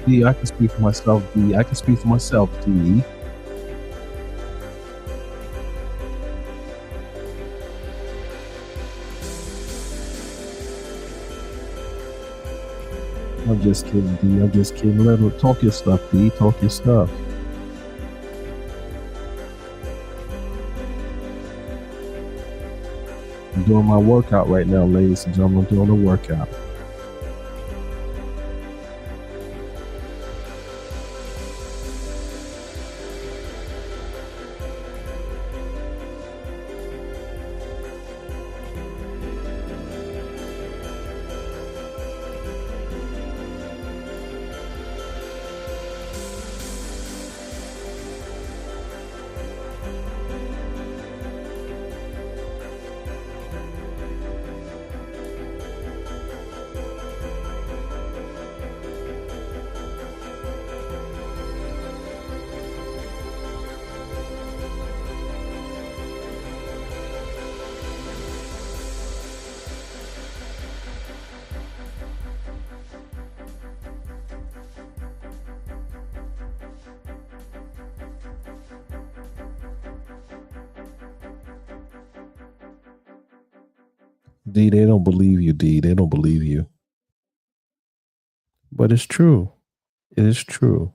D, I can speak for myself, D. I can speak for myself, D. I'm just kidding, D. I'm just kidding. Let him talk your stuff, D. Talk your stuff. I'm doing my workout right now, ladies and gentlemen. I'm doing a workout. D, they don't believe you, D. They don't believe you. But it's true. It is true.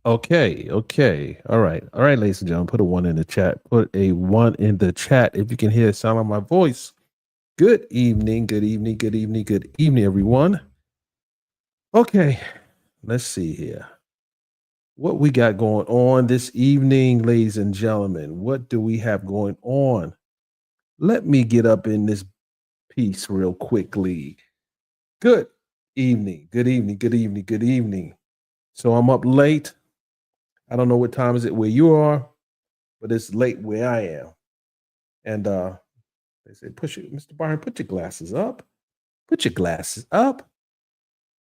Okay, okay. All right. All right, ladies and gentlemen, put a one in the chat. Put a one in the chat if you can hear the sound of my voice. Good evening, good evening, good evening, good evening, everyone. Okay, let's see here. What we got going on this evening, ladies and gentlemen. What do we have going on? Let me get up in this piece real quickly. Good evening, good evening, good evening, good evening. So I'm up late. I don't know what time is it where you are, but it's late where I am. And they say, Mr. Byron, put your glasses up. Put your glasses up.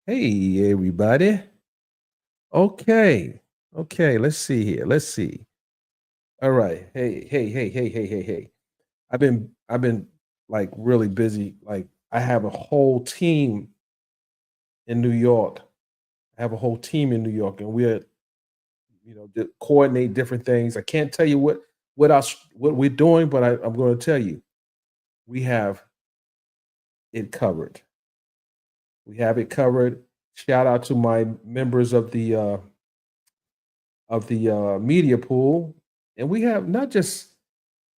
Hey, everybody. Okay. Okay, let's see here. Let's see. All right. Hey, hey, hey, hey, hey, hey, hey. I've been like really busy. Like I have a whole team in New York. I have a whole team in New York, and we're coordinate different things. I can't tell you what we're doing, but I'm going to tell you we have it covered. We have it covered. Shout out to my members of the media pool, and we have not just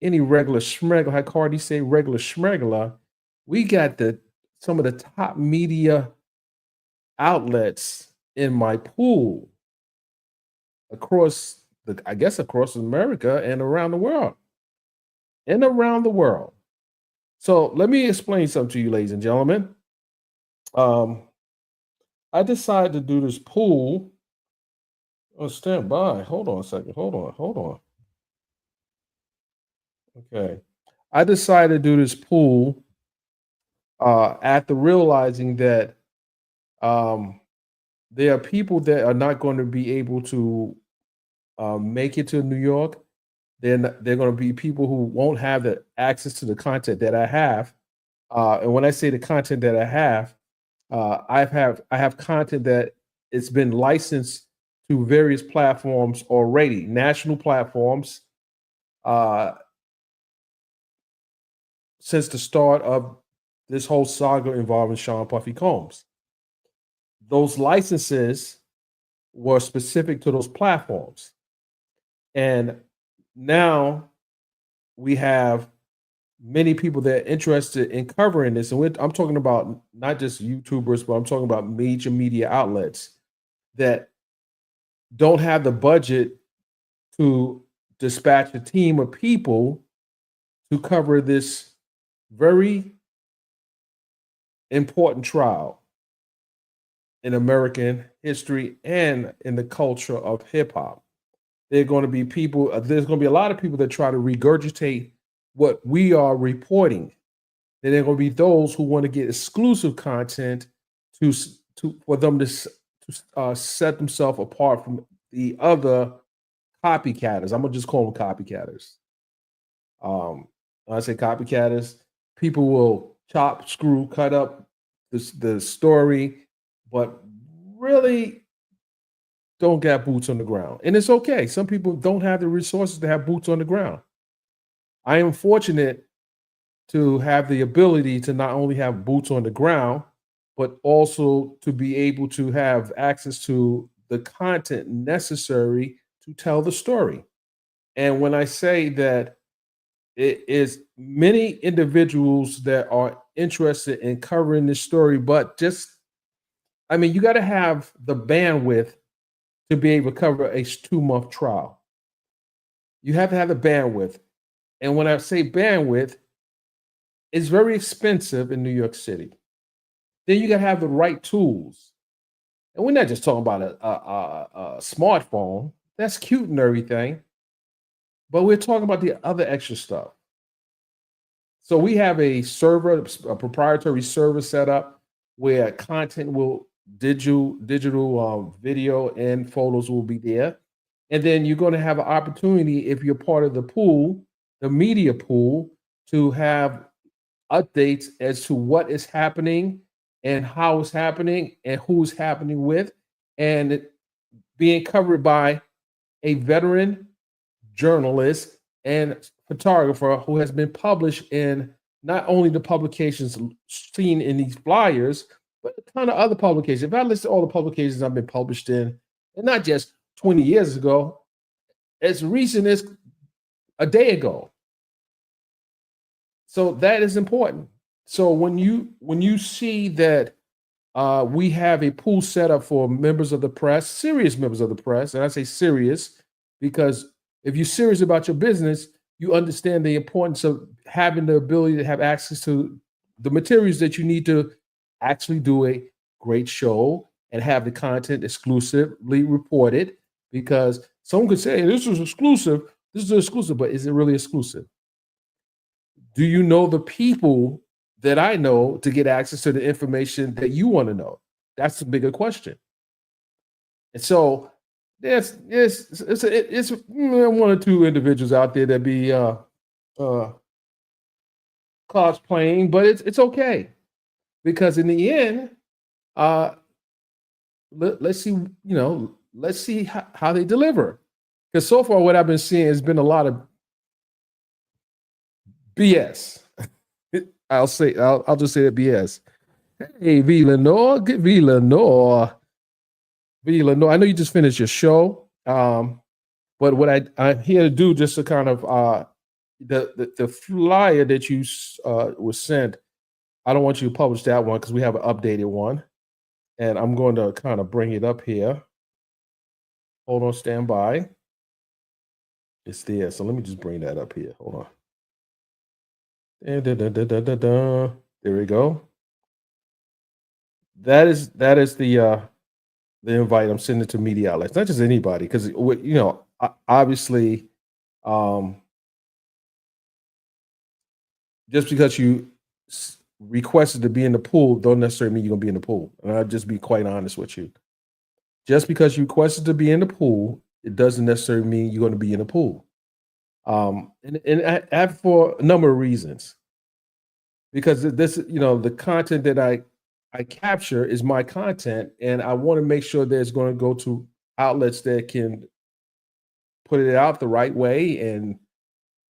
any regular schmegler, how Cardi say regular schmegler. We got the some of the top media outlets in my pool across I guess across America and around the world. And around the world. So let me explain something to you, ladies and gentlemen. Um, I decided to do this pool. Oh, stand by. Hold on a second. Hold on. Hold on. Okay. I decided to do this pool after realizing that um, there are people that are not going to be able to make it to New York. They're going to be people who won't have the access to the content that I have. And when I say the content that I have, I have content that it's been licensed to various platforms already, national platforms, uh, since the start of this whole saga involving Sean Puffy Combs. Those licenses were specific to those platforms, and now we have many people that are interested in covering this. And I'm talking about not just YouTubers, but I'm talking about major media outlets that don't have the budget to dispatch a team of people to cover this very important trial in American history and in the culture of hip hop. There are going to be people, there's going to be a lot of people that try to regurgitate what we are reporting. Then there are going to be those who want to get exclusive content to for them to set themselves apart from the other copycatters. I'm gonna just call them copycatters. When I say copycatters, people will chop, screw, cut up the story, but really don't got boots on the ground. And it's okay. Some people don't have the resources to have boots on the ground. I am fortunate to have the ability to not only have boots on the ground, but also to be able to have access to the content necessary to tell the story. And when I say that it is many individuals that are interested in covering this story, but just, I mean, you got to have the bandwidth to be able to cover a 2 month trial. You have to have the bandwidth. And when I say bandwidth, it's very expensive in New York City. Then you got to have the right tools. And we're not just talking about a smartphone. That's cute and everything. But we're talking about the other extra stuff. So we have a server, a proprietary server set up where content will digital video and photos will be there. And then you're going to have an opportunity if you're part of the pool, the media pool, to have updates as to what is happening and how it's happening and who's happening with, and it being covered by a veteran journalist and photographer who has been published in not only the publications seen in these flyers, but a ton of other publications. If I list all the publications I've been published in, and not just 20 years ago, as recent as a day ago. So that is important. So when you see that we have a pool set up for members of the press, serious members of the press, and I say serious because if you're serious about your business, you understand the importance of having the ability to have access to the materials that you need to actually do a great show and have the content exclusively reported. Because someone could say, "This is exclusive. This is exclusive," but is it really exclusive? Do you know the people that I know to get access to the information that you want to know? That's the bigger question. And so it's one or two individuals out there that be uh, cosplaying, but it's okay because in the end, uh, let's see, let's see how they deliver. Because so far, what I've been seeing has been a lot of BS. I'll just say it BS. Hey, Villanor, good Villanor. Villanor, I know you just finished your show. But what I'm here to do just to kind of the flyer that you was sent, I don't want you to publish that one because we have an updated one. And I'm going to kind of bring it up here. Hold on, stand by. It's there. So let me just bring that up here. Hold on. There we go. That is the invite I'm sending to media outlets, not just anybody, because obviously, um, just because you requested to be in the pool, don't necessarily mean you're gonna be in the pool. And I'll just be quite honest with you. Just because you requested to be in the pool, it doesn't necessarily mean you're going to be in the pool. And I for a number of reasons. Because this, the content that I capture is my content, and I want to make sure that it's going to go to outlets that can put it out the right way and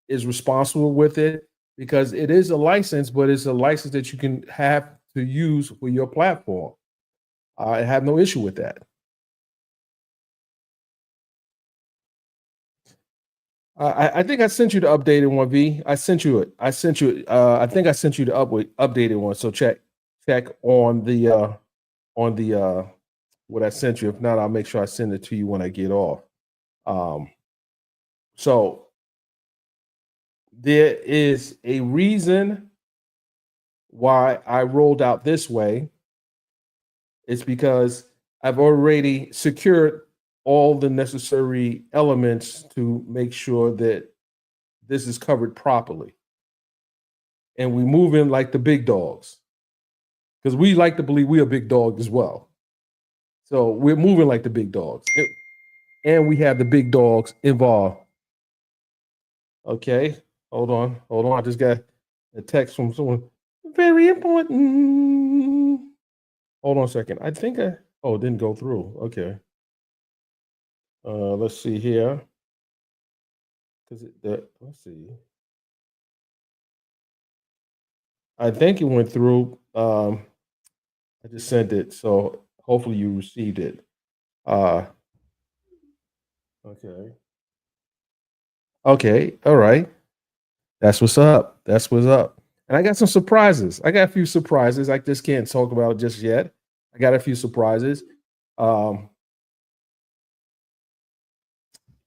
is responsible with it because it is a license, but it's a license that you can have to use for your platform. I have no issue with that. I think I sent you the updated one, V. I sent you it. I sent you it. I think I sent you the updated one. So check on the what I sent you. If not, I'll make sure I send it to you when I get off. Um, so there is a reason why I rolled out this way. It's because I've already secured all the necessary elements to make sure that this is covered properly. And we move in like the big dogs because we like to believe we're a big dog as well. So we're moving like the big dogs. And we have the big dogs involved. Okay, hold on. I just got a text from someone. Very important. Hold on a second. I think it didn't go through. Okay. Let's see here. Let's see. I think it went through. I just sent it, so hopefully you received it. Uh, okay. Okay. All right. That's what's up. That's what's up. And I got some surprises. I got a few surprises. I just can't talk about it just yet. I got a few surprises. Um,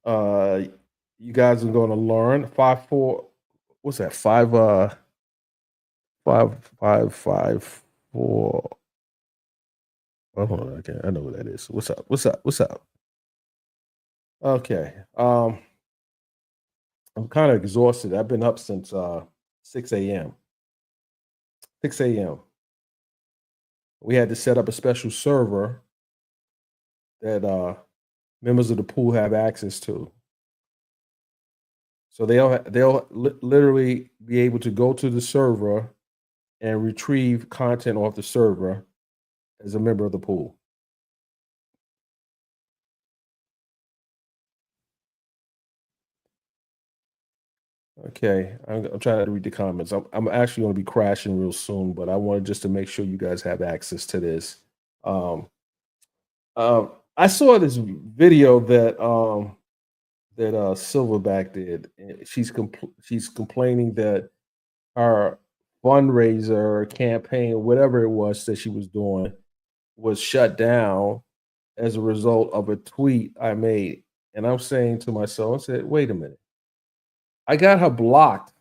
uh, you guys are going to learn 5-4. What's that? 5-5-5-4. Oh, hold on. Okay, I know what that is. What's up? What's up? What's up? Okay. I'm kind of exhausted. I've been up since 6 a.m. 6 a.m. We had to set up a special server that members of the pool have access to. So they'll literally be able to go to the server and retrieve content off the server as a member of the pool. Okay, I'm trying to read the comments. I'm actually going to be crashing real soon, but I wanted just to make sure you guys have access to this. Um, I saw this video that Silverback did. And she's complaining that her fundraiser campaign, whatever it was that she was doing, was shut down as a result of a tweet I made. And I'm saying to myself, I said, wait a minute. I got her blocked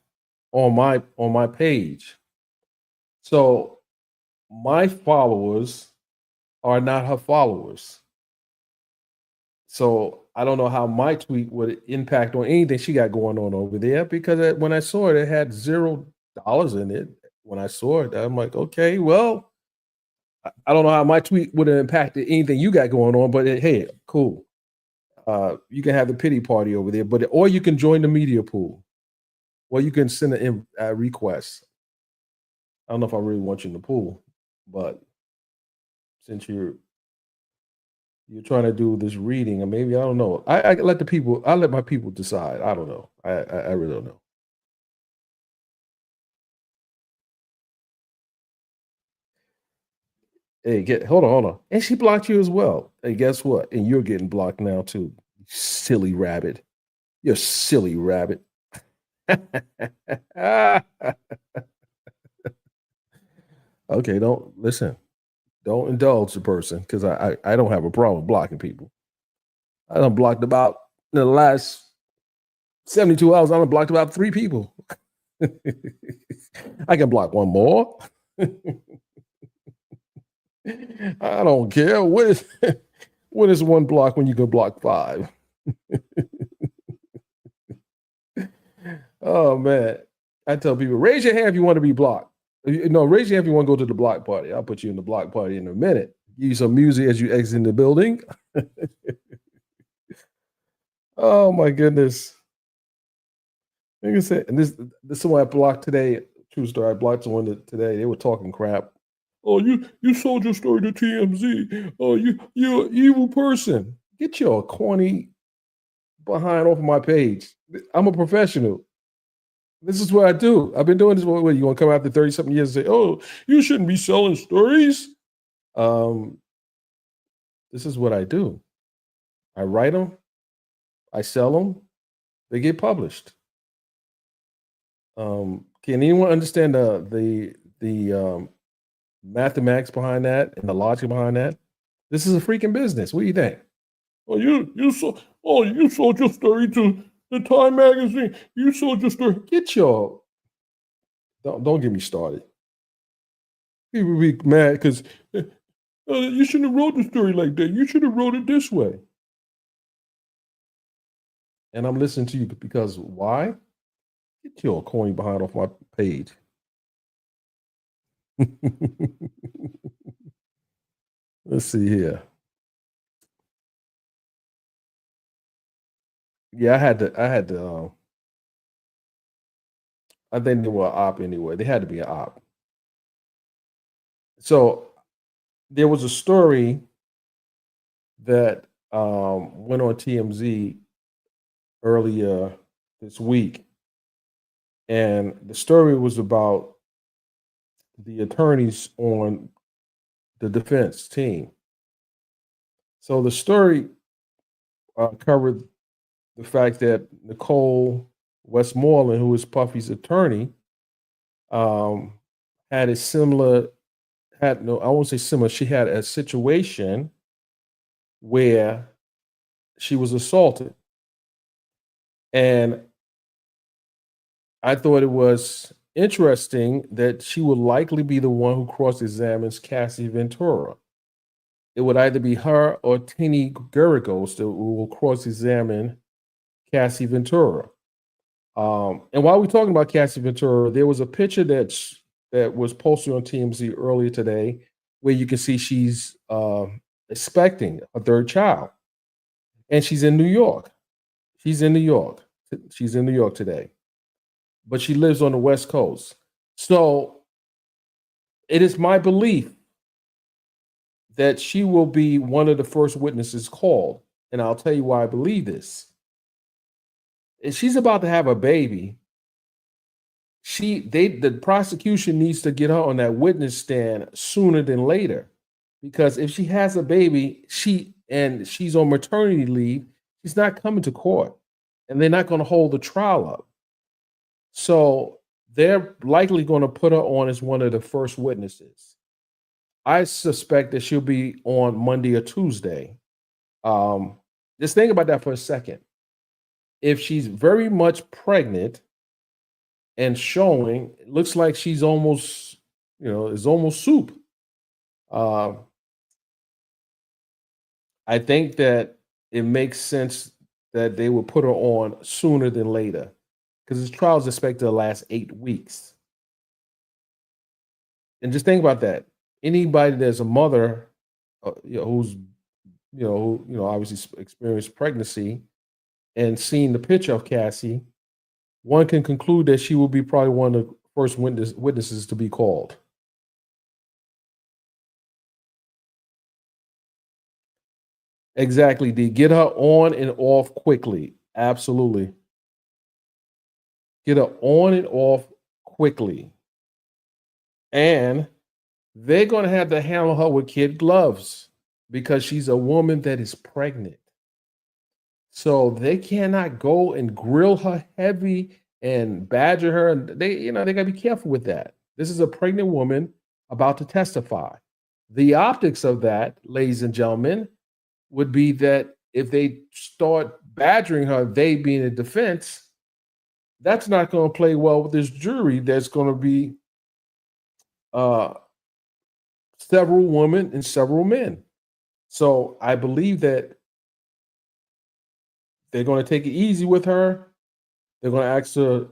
on my page. So my followers are not her followers. So I don't know how my tweet would impact on anything she got going on over there because when I saw it had $0 in it. When I saw it, I'm like, okay, well, I don't know how my tweet would have impacted anything you got going on, but hey, cool. You can have the pity party over there, but or you can join the media pool, or you can send a request. I don't know if I really want you in the pool, but since you're trying to do this reading, and maybe I don't know. I let the people. I let my people decide. I don't know. I really don't know. Hey, hold on. And she blocked you as well. Hey, guess what? And you're getting blocked now too. You silly rabbit. You're a silly rabbit. Okay, don't listen. Don't indulge the person because I don't have a problem blocking people. I done blocked about in the last 72 hours. I done blocked about 3 people. I can block one more. I don't care. What is one block when you can block 5? Oh man. I tell people, raise your hand if you want to be blocked. No, raise your hand if you want to go to the block party. I'll put you in the block party in a minute. Give you some music as you exit the building. Oh my goodness. Like I said, and this someone I blocked today. True story. I blocked someone today. They were talking crap. Oh, you sold your story to TMZ. Oh, you're an evil person. Get your corny behind off of my page. I'm a professional. This is what I do. I've been doing this. What you want to come after 30 something years and say, oh, you shouldn't be selling stories? Um, this is what I do. I write them, I sell them, they get published. Can anyone understand the mathematics behind that and the logic behind that? This is a freaking business. What do you think? Oh, you sold your story to the Time magazine. You sold your story. Get your don't get me started. People be mad because you shouldn't have wrote the story like that. You should have wrote it this way. And I'm listening to you because why? Get your coin behind off my page. Let's see here. Yeah, I think they were op anyway. They had to be an op. So there was a story that went on TMZ earlier this week, and the story was about the attorneys on the defense team. So the story covered the fact that Nicole Westmoreland, who is Puffy's attorney, um, had a similar had no, I won't say similar. She had a situation where she was assaulted, and I thought it was interesting that she would likely be the one who cross-examines Cassie Ventura. It would either be her or Tini Geragos that will cross-examine Cassie Ventura. And while we're talking about Cassie Ventura, there was a picture that was posted on TMZ earlier today, where you can see she's expecting a third child, and she's in New York. She's in New York. She's in New York today, but she lives on the West Coast. So it is my belief that she will be one of the first witnesses called, and I'll tell you why I believe this. If she's about to have a baby, the prosecution needs to get her on that witness stand sooner than later, because if she has a baby, and she's on maternity leave, she's not coming to court, and they're not going to hold the trial up. So they're likely going to put her on as one of the first witnesses. I suspect that she'll be on Monday or Tuesday. Um, just think about that for a second. If she's very much pregnant and showing, it looks like she's almost, is almost soup. Uh, I think that it makes sense that they would put her on sooner than later because this trial is expected to last 8 weeks. And just think about that. Anybody that's a mother, who's obviously experienced pregnancy and seen the picture of Cassie, one can conclude that she will be probably one of the first witnesses to be called. Exactly, D. Get her on and off quickly. Absolutely. Get her on and off quickly. And they're going to have to handle her with kid gloves because she's a woman that is pregnant. So they cannot go and grill her heavy and badger her. And they got to be careful with that. This is a pregnant woman about to testify. The optics of that, ladies and gentlemen, would be that if they start badgering her, they being a defense, that's not going to play well with this jury. There's going to be several women and several men. So I believe that they're going to take it easy with her. They're going to ask her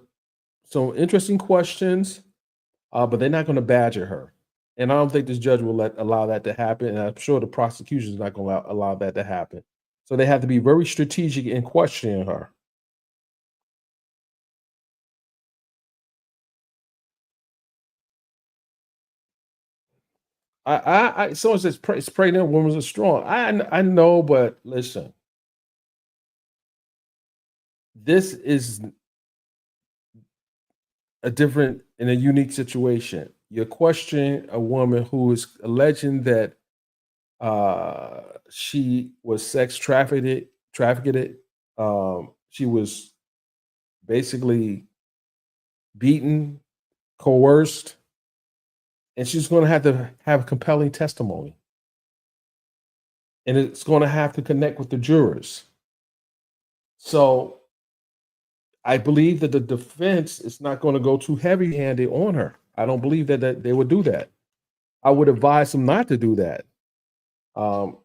some interesting questions, but they're not going to badger her. And I don't think this judge will allow that to happen. And I'm sure the prosecution is not going to allow that to happen. So they have to be very strategic in questioning her. Someone says pregnant women are strong. I know, but listen, this is a different and a unique situation. You're questioning a woman who is alleging that she was sex trafficked. She was basically beaten, coerced, and she's going to have compelling testimony. And it's going to have to connect with the jurors. So I believe that the defense is not going to go too heavy handed on her. I don't believe that they would do that. I would advise them not to do that.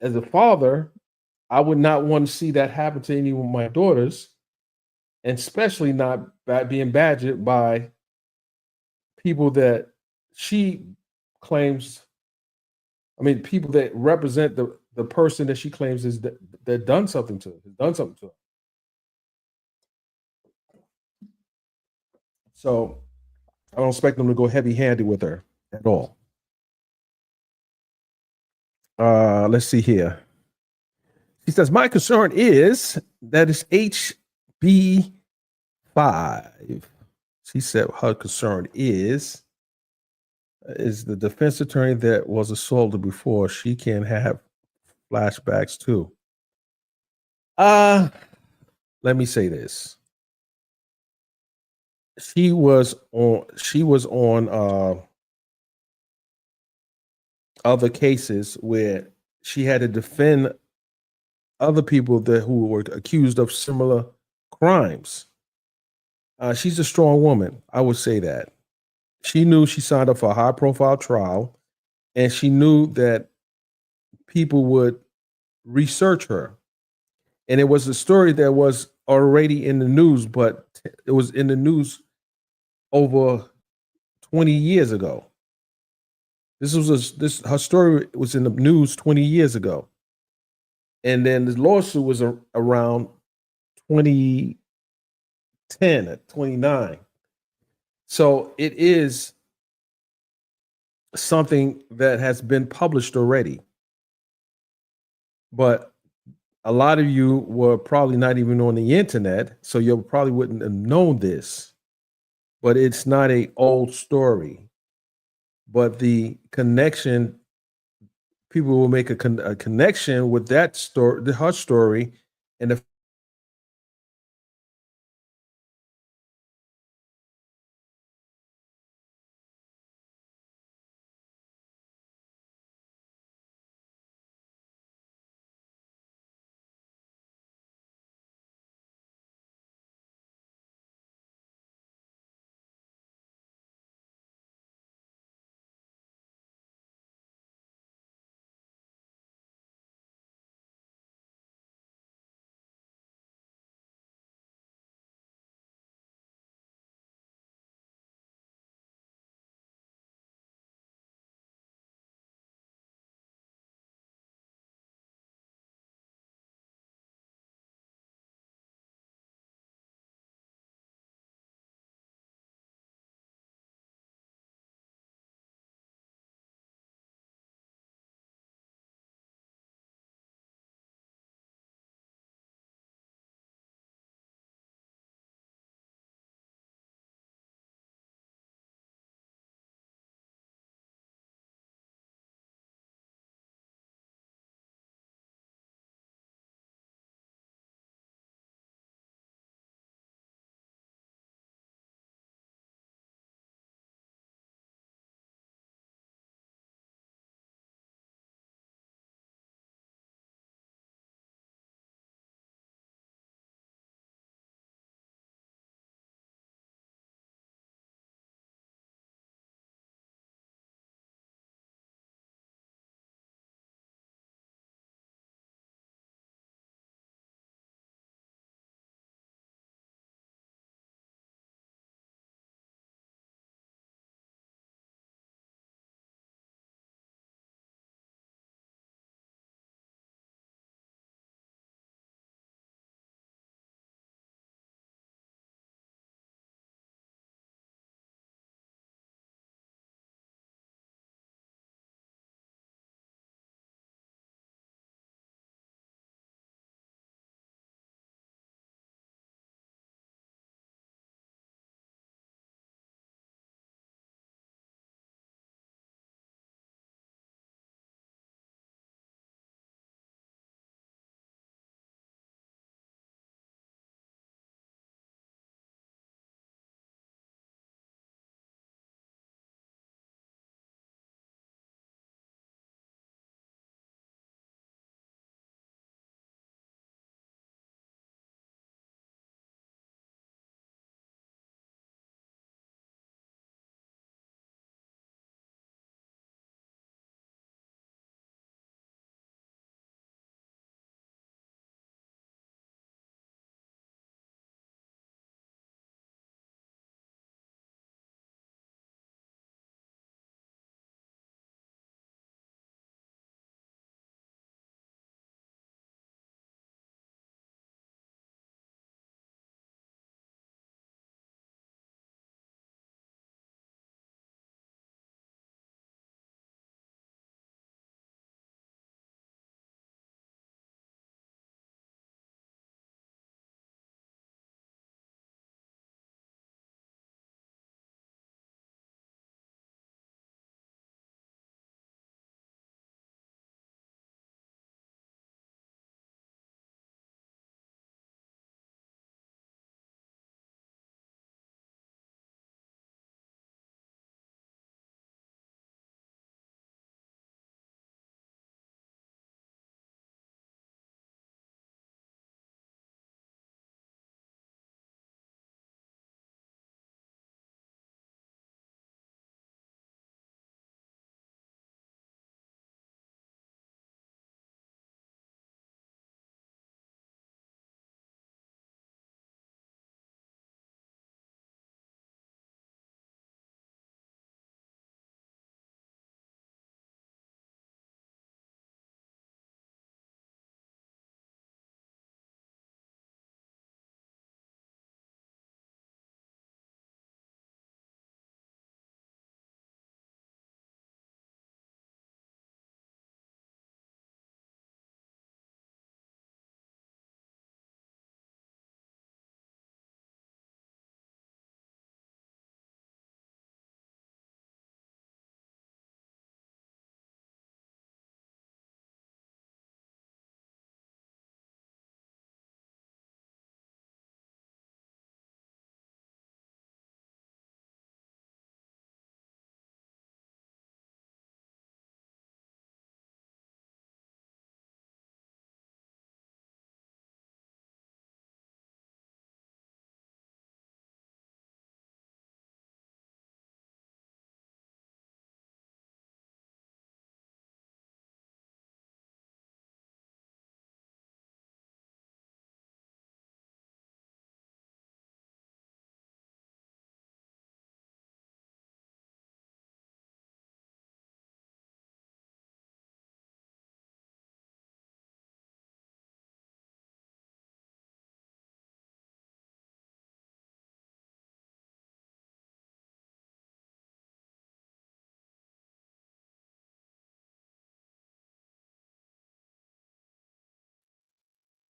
As a father, I would not want to see that happen to any of my daughters, and especially not being badgered by people that she claims. I mean, people that represent the person that she claims is that done something to her. So I don't expect them to go heavy handed with her at all. Let's see here. He says, my concern is that it's HB5. She said her concern is the defense attorney that was assaulted before, she can have flashbacks too. Let me say this. She was on other cases where she had to defend other people who were accused of similar crimes. She's a strong woman. I would say that. She knew she signed up for a high profile trial, and she knew that people would research her. And it was a story that was already in the news, but it was in the news over 20 years ago. Her story was in the news 20 years ago. And then the lawsuit was around 2010 or 29. So it is something that has been published already. But a lot of you were probably not even on the internet, so you probably wouldn't have known this. But it's not an old story. But the connection people will make a connection with that story, her story, and the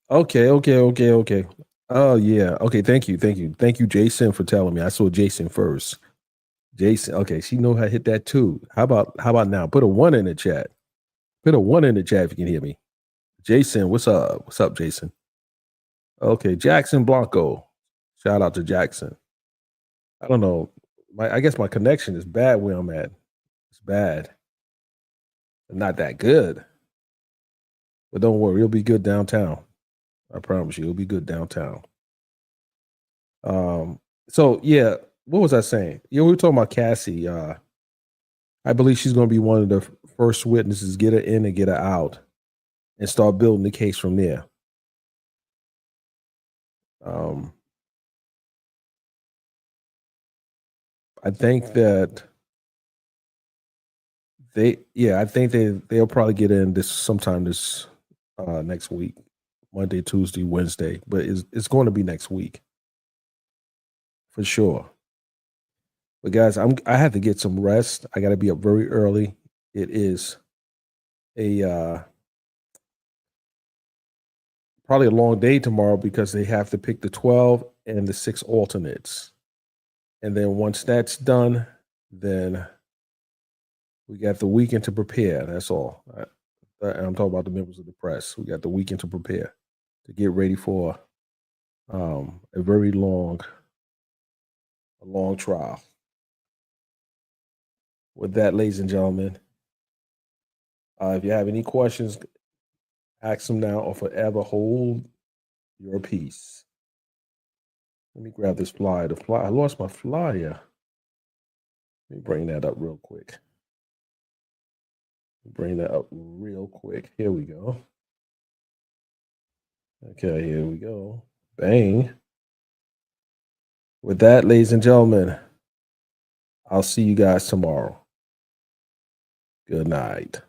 Okay. Oh yeah. Okay, thank you, Jason, for telling me. I saw Jason first. Jason, okay, she know how to hit that too. How about now? Put a one in the chat. Put a one in the chat if you can hear me. Jason, what's up? What's up, Jason? Okay, Jackson Blanco. Shout out to Jackson. I don't know. I guess my connection is bad where I'm at. It's bad. Not that good. But don't worry, it'll be good downtown. I promise you, it'll be good downtown. Um, so yeah, what was I saying? Yeah, we were talking about Cassie. I believe she's gonna be one of the first witnesses, get her in and get her out and start building the case from there. Um, I think that I think they'll probably get in this sometime this next week, Monday, Tuesday, Wednesday, but it's going to be next week for sure. But guys, I have to get some rest. I got to be up very early. It is a probably a long day tomorrow because they have to pick the 12 and the six alternates. And then once that's done, then we got the weekend to prepare. That's all. I'm talking about the members of the press. We got the weekend to prepare to get ready for a very long trial. With that, ladies and gentlemen, if you have any questions, ask them now or forever hold your peace. Let me grab this flyer. I lost my flyer. Let me bring that up real quick. Here we go. Okay, here we go. Bang. With that, ladies and gentlemen, I'll see you guys tomorrow. Good night.